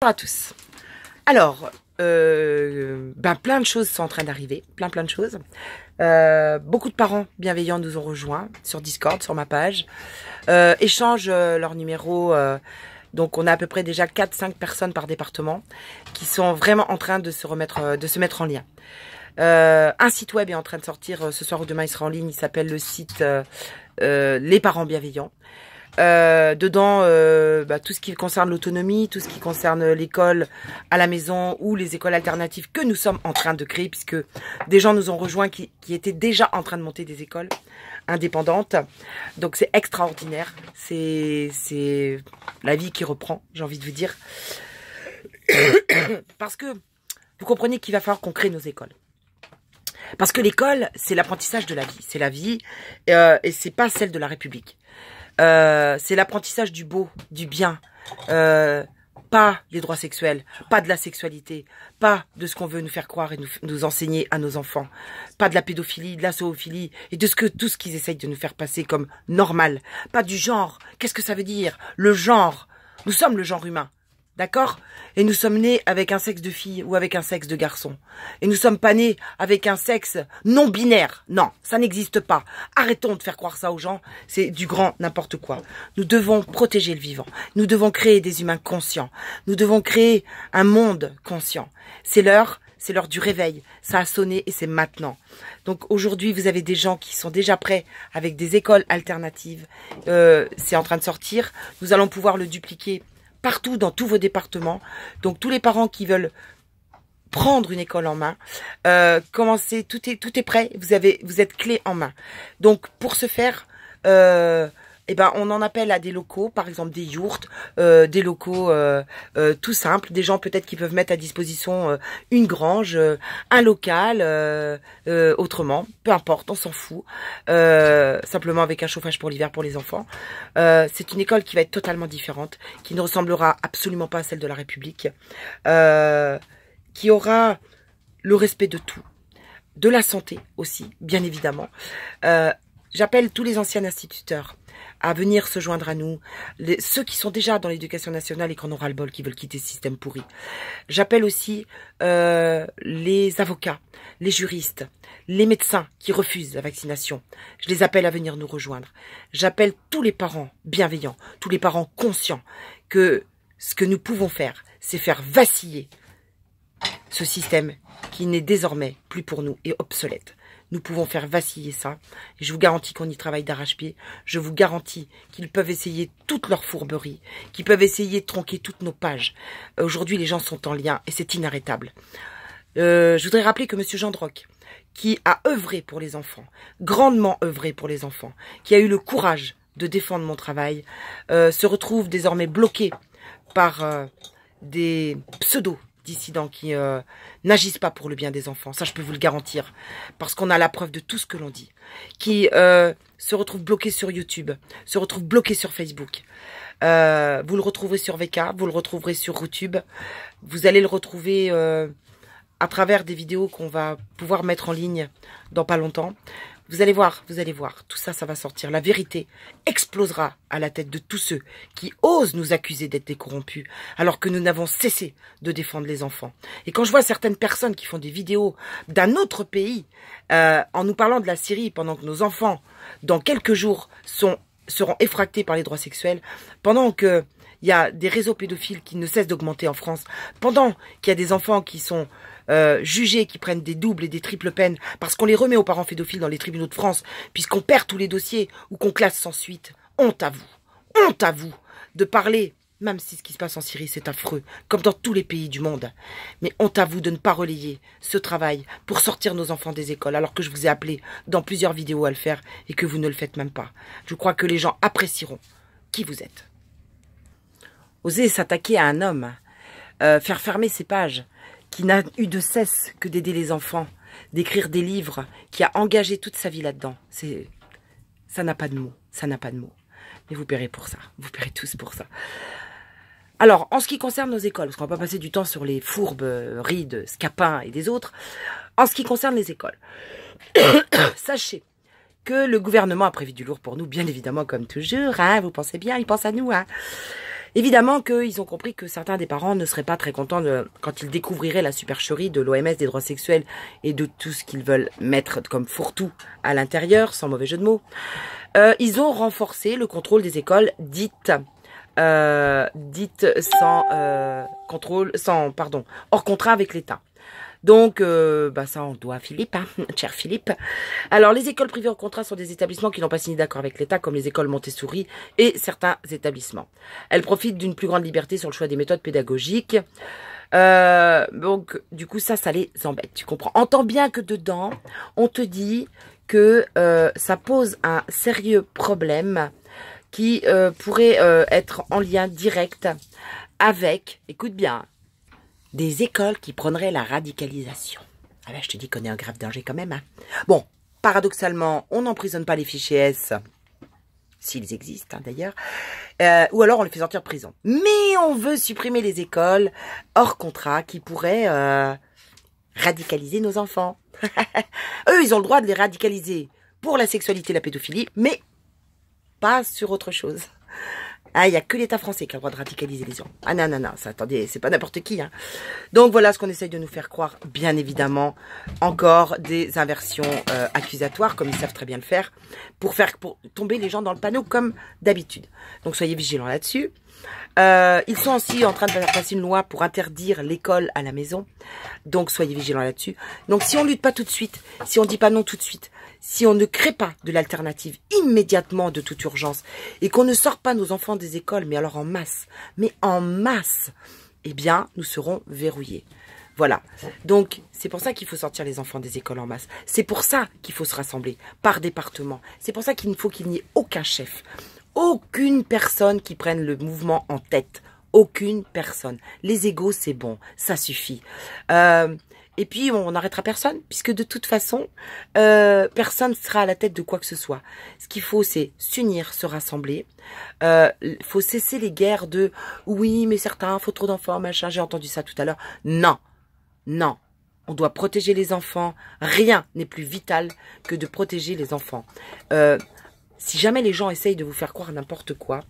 Bonjour à tous. Alors, plein de choses sont en train d'arriver, plein de choses. Beaucoup de parents bienveillants nous ont rejoints sur Discord, sur ma page, échangent leur numéro. Donc on a à peu près déjà 4-5 personnes par département qui sont vraiment en train de se mettre en lien. Un site web est en train de sortir ce soir ou demain, il sera en ligne, il s'appelle le site Les Parents Bienveillants. Dedans, tout ce qui concerne l'autonomie, tout ce qui concerne l'école à la maison ou les écoles alternatives que nous sommes en train de créer, puisque des gens nous ont rejoints qui étaient déjà en train de monter des écoles indépendantes. Donc c'est extraordinaire, c'est la vie qui reprend, j'ai envie de vous dire. Parce que vous comprenez qu'il va falloir qu'on crée nos écoles. Parce que l'école, c'est l'apprentissage de la vie, c'est la vie et c'est pas celle de la République. C'est l'apprentissage du beau, du bien, pas les droits sexuels, pas de la sexualité, pas de ce qu'on veut nous faire croire et nous enseigner à nos enfants, pas de la pédophilie, de la zoophilie et de tout ce qu'ils essayent de nous faire passer comme normal, pas du genre. Qu'est-ce que ça veut dire? Le genre. Nous sommes le genre humain. D'accord? Et nous sommes nés avec un sexe de fille ou avec un sexe de garçon. Et nous sommes pas nés avec un sexe non binaire. Non, ça n'existe pas. Arrêtons de faire croire ça aux gens. C'est du grand n'importe quoi. Nous devons protéger le vivant. Nous devons créer des humains conscients. Nous devons créer un monde conscient. C'est l'heure du réveil. Ça a sonné et c'est maintenant. Donc aujourd'hui, vous avez des gens qui sont déjà prêts avec des écoles alternatives. C'est en train de sortir. Nous allons pouvoir le dupliquer partout dans tous vos départements. Donc tous les parents qui veulent prendre une école en main, commencez, tout est prêt, vous êtes clé en main. Donc pour ce faire, on en appelle à des locaux, par exemple des yourtes, des locaux tout simples, des gens peut-être qui peuvent mettre à disposition une grange, un local, autrement, peu importe, on s'en fout, simplement avec un chauffage pour l'hiver pour les enfants. C'est une école qui va être totalement différente, qui ne ressemblera absolument pas à celle de la République, qui aura le respect de tout, de la santé aussi, bien évidemment. J'appelle tous les anciens instituteurs à venir se joindre à nous, ceux qui sont déjà dans l'éducation nationale et qui en ont ras-le-bol, qui veulent quitter ce système pourri. J'appelle aussi les avocats, les juristes, les médecins qui refusent la vaccination. Je les appelle à venir nous rejoindre. J'appelle tous les parents bienveillants, tous les parents conscients que ce que nous pouvons faire, c'est faire vaciller ce système qui n'est désormais plus pour nous et obsolète. Nous pouvons faire vaciller ça. Et je vous garantis qu'on y travaille d'arrache-pied. Je vous garantis qu'ils peuvent essayer toutes leurs fourberies, qu'ils peuvent essayer de tronquer toutes nos pages. Aujourd'hui, les gens sont en lien et c'est inarrêtable. Je voudrais rappeler que Monsieur Jean Droc, qui a œuvré pour les enfants, grandement œuvré pour les enfants, qui a eu le courage de défendre mon travail, se retrouve désormais bloqué par des pseudo-dissidents qui n'agissent pas pour le bien des enfants. Ça, je peux vous le garantir. Parce qu'on a la preuve de tout ce que l'on dit. Qui se retrouvent bloqués sur YouTube, se retrouvent bloqués sur Facebook. Vous le retrouverez sur VK, vous le retrouverez sur YouTube. Vous allez le retrouver à travers des vidéos qu'on va pouvoir mettre en ligne dans pas longtemps. Vous allez voir, tout ça, ça va sortir. La vérité explosera à la tête de tous ceux qui osent nous accuser d'être des corrompus, alors que nous n'avons cessé de défendre les enfants. Et quand je vois certaines personnes qui font des vidéos d'un autre pays, en nous parlant de la Syrie, pendant que nos enfants, dans quelques jours, seront effractés par les droits sexuels, pendant que il y a des réseaux pédophiles qui ne cessent d'augmenter en France, pendant qu'il y a des enfants qui sont jugés, qui prennent des doubles et des triples peines, parce qu'on les remet aux parents pédophiles dans les tribunaux de France, puisqu'on perd tous les dossiers ou qu'on classe sans suite. Honte à vous de parler, même si ce qui se passe en Syrie c'est affreux, comme dans tous les pays du monde. Mais honte à vous de ne pas relayer ce travail pour sortir nos enfants des écoles, alors que je vous ai appelé dans plusieurs vidéos à le faire et que vous ne le faites même pas. Je crois que les gens apprécieront qui vous êtes. Oser s'attaquer à un homme, faire fermer ses pages, qui n'a eu de cesse que d'aider les enfants, d'écrire des livres, qui a engagé toute sa vie là-dedans. Ça n'a pas de mots, ça n'a pas de mots. Mais vous paierez pour ça, vous paierez tous pour ça. Alors, en ce qui concerne nos écoles, parce qu'on va pas passer du temps sur les fourbes, Rides, Scapin et des autres, en ce qui concerne les écoles, sachez que le gouvernement a prévu du lourd pour nous, bien évidemment, comme toujours, hein, vous pensez bien, il pense à nous, hein. Évidemment qu'ils ont compris que certains des parents ne seraient pas très contents quand ils découvriraient la supercherie de l'OMS des droits sexuels et de tout ce qu'ils veulent mettre comme fourre-tout à l'intérieur, sans mauvais jeu de mots. Ils ont renforcé le contrôle des écoles dites hors contrat avec l'État. Donc, ça on doit à Philippe, hein, cher Philippe. Alors, les écoles privées hors contrat sont des établissements qui n'ont pas signé d'accord avec l'État, comme les écoles Montessori et certains établissements. Elles profitent d'une plus grande liberté sur le choix des méthodes pédagogiques. Donc, du coup, ça les embête, tu comprends. Entends bien que dedans, on te dit que ça pose un sérieux problème qui pourrait être en lien direct avec, écoute bien, des écoles qui prendraient la radicalisation. Ah là, je te dis qu'on est en grave danger quand même. Hein. Bon, paradoxalement, on n'emprisonne pas les fichiers S, s'ils existent hein, d'ailleurs, ou alors on les fait sortir de prison. Mais on veut supprimer les écoles hors contrat qui pourraient radicaliser nos enfants. Eux, ils ont le droit de les radicaliser pour la sexualité et la pédophilie, mais pas sur autre chose. Ah, il n'y a que l'État français qui a le droit de radicaliser les gens. Ah non, ça, attendez, c'est pas n'importe qui. Hein. Donc voilà ce qu'on essaye de nous faire croire, bien évidemment. Encore des inversions accusatoires, comme ils savent très bien le faire, pour tomber les gens dans le panneau comme d'habitude. Donc soyez vigilants là-dessus. Ils sont aussi en train de faire passer une loi pour interdire l'école à la maison. Donc soyez vigilants là-dessus. Donc si on lutte pas tout de suite, si on dit pas non tout de suite, si on ne crée pas de l'alternative immédiatement de toute urgence et qu'on ne sort pas nos enfants des écoles, mais alors en masse, eh bien nous serons verrouillés. Voilà. Donc, c'est pour ça qu'il faut sortir les enfants des écoles en masse. C'est pour ça qu'il faut se rassembler par département. C'est pour ça qu'il faut qu'il n'y ait aucun chef. Aucune personne qui prenne le mouvement en tête. Aucune personne. Les égos, c'est bon. Ça suffit. Et puis, on n'arrêtera personne, puisque de toute façon, personne ne sera à la tête de quoi que ce soit. Ce qu'il faut, c'est s'unir, se rassembler. Il faut cesser les guerres de « oui, mais certains, faut trop d'enfants, machin ». J'ai entendu ça tout à l'heure. Non, non. On doit protéger les enfants. Rien n'est plus vital que de protéger les enfants. Si jamais les gens essayent de vous faire croire n'importe quoi,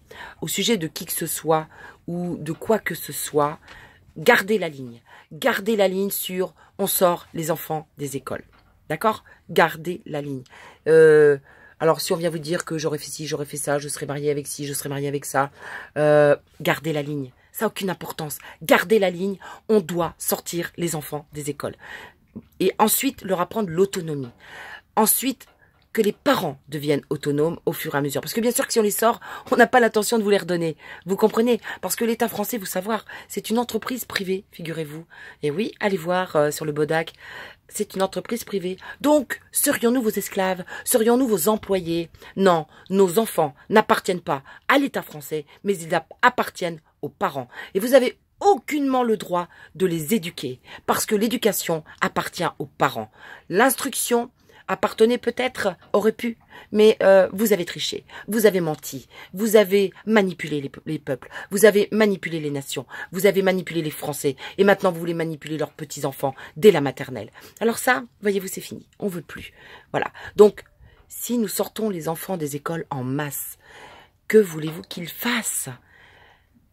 au sujet de qui que ce soit ou de quoi que ce soit, gardez la ligne. Gardez la ligne sur « on sort les enfants des écoles ». D'accord? Gardez la ligne. Alors, si on vient vous dire que j'aurais fait ci, j'aurais fait ça, je serais mariée avec ci, je serais mariée avec ça, gardez la ligne. Ça n'a aucune importance. Gardez la ligne. On doit sortir les enfants des écoles. Et ensuite, leur apprendre l'autonomie. Ensuite, que les parents deviennent autonomes au fur et à mesure. Parce que bien sûr que si on les sort, on n'a pas l'intention de vous les redonner. Vous comprenez? Parce que l'État français, vous savoir, c'est une entreprise privée, figurez-vous. Et oui, allez voir sur le Bodac, c'est une entreprise privée. Donc, serions-nous vos esclaves? Serions-nous vos employés? Non, nos enfants n'appartiennent pas à l'État français, mais ils appartiennent aux parents. Et vous avez aucunement le droit de les éduquer, parce que l'éducation appartient aux parents. L'instruction appartenait peut-être, aurait pu, mais vous avez triché, vous avez menti, vous avez manipulé les peuples, vous avez manipulé les nations, vous avez manipulé les Français, et maintenant vous voulez manipuler leurs petits-enfants dès la maternelle. Alors ça, voyez-vous, c'est fini, on veut plus. Voilà, donc si nous sortons les enfants des écoles en masse, que voulez-vous qu'ils fassent ?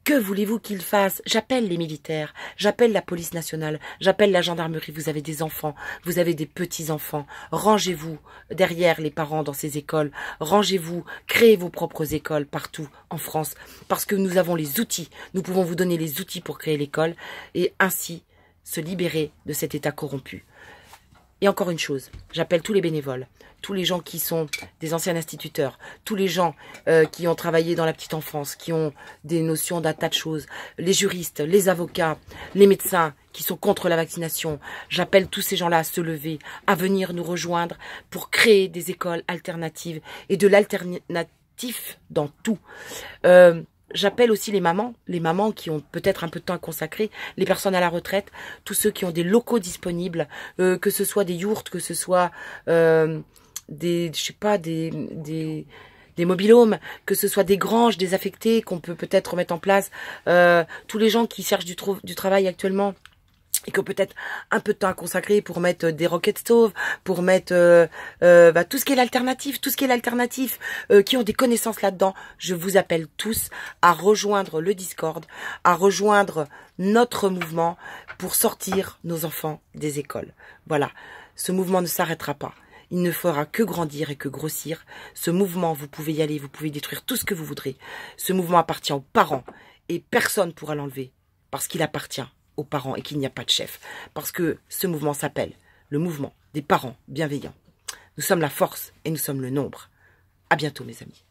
Que voulez-vous qu'ils fassent? J'appelle les militaires, j'appelle la police nationale, j'appelle la gendarmerie. Vous avez des enfants, vous avez des petits-enfants. Rangez-vous derrière les parents dans ces écoles. Rangez-vous, créez vos propres écoles partout en France. Parce que nous avons les outils. Nous pouvons vous donner les outils pour créer l'école et ainsi se libérer de cet état corrompu. Et encore une chose, j'appelle tous les bénévoles, tous les gens qui sont des anciens instituteurs, tous les gens qui ont travaillé dans la petite enfance, qui ont des notions d'un tas de choses, les juristes, les avocats, les médecins qui sont contre la vaccination. J'appelle tous ces gens-là à se lever, à venir nous rejoindre pour créer des écoles alternatives et de l'alternatif dans tout. J'appelle aussi les mamans qui ont peut-être un peu de temps à consacrer, les personnes à la retraite, tous ceux qui ont des locaux disponibles, que ce soit des yourtes, que ce soit des mobil-homes, que ce soit des granges désaffectées qu'on peut peut-être remettre en place, tous les gens qui cherchent du travail actuellement, et que peut-être un peu de temps à consacrer pour mettre des rocket stoves, pour mettre tout ce qui est l'alternative, qui ont des connaissances là-dedans, je vous appelle tous à rejoindre le Discord, à rejoindre notre mouvement pour sortir nos enfants des écoles. Voilà, ce mouvement ne s'arrêtera pas. Il ne fera que grandir et que grossir. Ce mouvement, vous pouvez y aller, vous pouvez détruire tout ce que vous voudrez. Ce mouvement appartient aux parents et personne ne pourra l'enlever parce qu'il appartient aux parents et qu'il n'y a pas de chef. Parce que ce mouvement s'appelle le mouvement des parents bienveillants. Nous sommes la force et nous sommes le nombre. À bientôt mes amis.